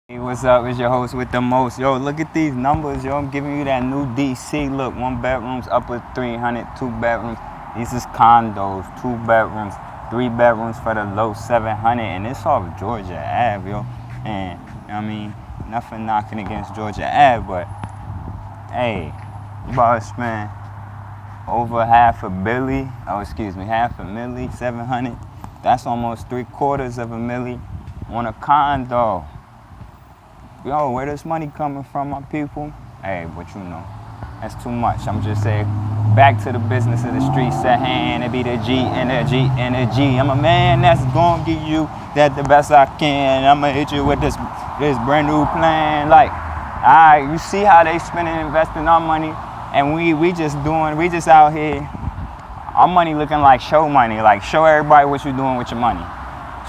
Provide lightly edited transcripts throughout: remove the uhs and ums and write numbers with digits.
Hey, what's up? It's your host with the most. Yo, look at these numbers, yo. I'm giving you that new DC look. 1 bedrooms, upper 300, 2 bedrooms. These is condos, 2 bedrooms, 3 bedrooms for the low 700. And it's off Georgia Ave, yo. And I mean, nothing knocking against Georgia Ave, but hey, you about to spend over half a milli, 700. That's almost 3/4 of a milli on a condo. Yo, where this money coming from, my people? Hey, but you know, that's too much. I'm just saying, back to the business of the streets at hand. It be the G and the G and the G. I'm a man that's gonna give you that the best I can. I'ma hit you with this brand new plan. Like, alright, you see how they spending, investing our money, and we just out here. Our money looking like show money, like show everybody what you're doing with your money.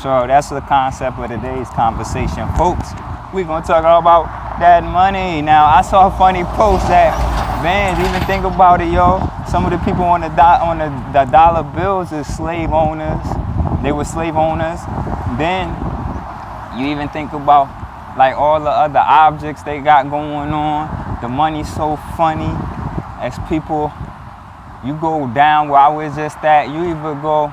So that's the concept of today's conversation, folks. We're gonna talk about that money. Now, I saw a funny post that Vans, even think about it, yo. Some of the people on the dollar bills is slave owners. They were slave owners. Then you even think about like all the other objects they got going on. The money's so funny. As people, you go down where I was just at, you either go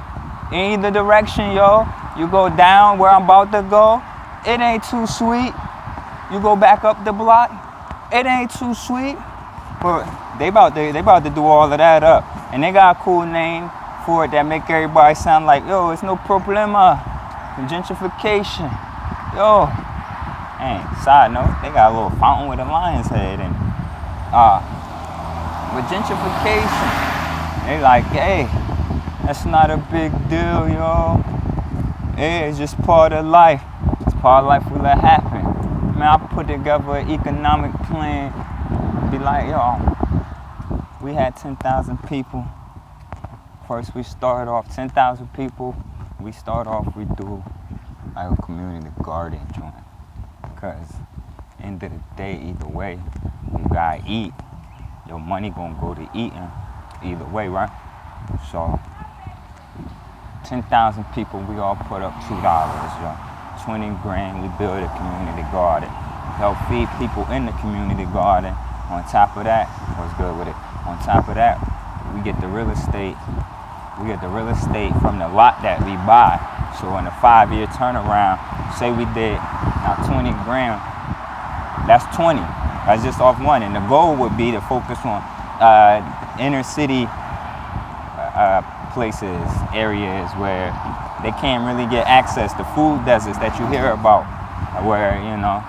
in either direction, yo. You go down where I'm about to go, it ain't too sweet. You go back up the block, it ain't too sweet. But they about to do all of that up. And they got a cool name for it that make everybody sound like, yo, it's no problema. Gentrification. Yo. And side note, they got a little fountain with a lion's head in it. With gentrification, they like, hey, that's not a big deal, yo. Hey, it's just part of life. It's part of life, we let happen. Man, I put together an economic plan. Be like, yo, we had 10,000 people. First we started off 10,000 people. We do like a community garden joint. Because end of the day, either way, you gotta eat. Your money gonna go to eating either way, right? So 10,000 people, we all put up $2, yo. 20 grand, we build a community garden. Help feed people in the community garden. On top of that, what's good with it? On top of that, we get the real estate. We get the real estate from the lot that we buy. So in a 5-year turnaround, say we did now 20 grand, that's 20. That's just off one. And the goal would be to focus on inner city places, areas where they can't really get access to food deserts that you hear about, where, you know,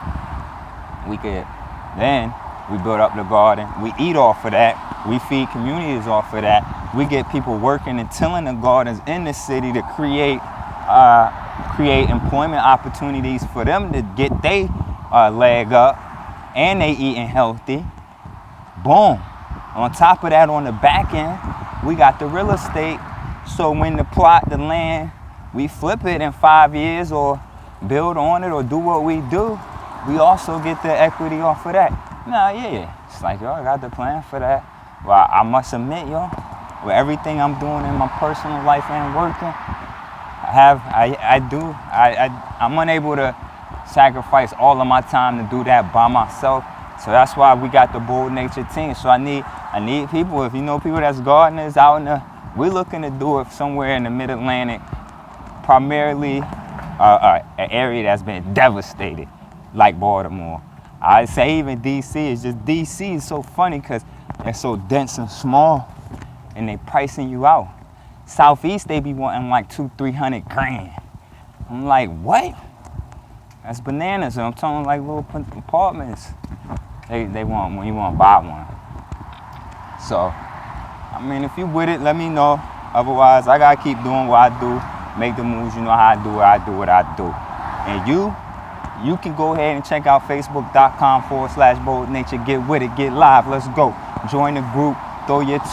then we build up the garden, we eat off of that, we feed communities off of that, we get people working and tilling the gardens in the city to create employment opportunities for them to get their leg up, and they eating healthy. Boom. On top of that, on the back end, we got the real estate. So when the land, we flip it in 5 years or build on it or do what we do, we also get the equity off of that. Nah, yeah. It's like, yo, I got the plan for that. Well, I must admit, yo, with everything I'm doing in my personal life and working, I'm unable to sacrifice all of my time to do that by myself. So that's why we got the Bold Nature team. So I need people. If you know people that's gardeners out in the, we're looking to do it somewhere in the Mid-Atlantic, primarily an area that's been devastated, like Baltimore. I say even DC. It's just DC is so funny because it's so dense and small, and they pricing you out. Southeast, they be wanting like 200-300 grand. I'm like, what? That's bananas. I'm talking like little apartments. They want when you want to buy one. So, I mean, if you with it, let me know. Otherwise, I gotta keep doing what I do, make the moves. You know how I do it. I do what I do. And you can go ahead and check out facebook.com/boldnature. Get with it, get live. Let's go. Join the group. Throw your 2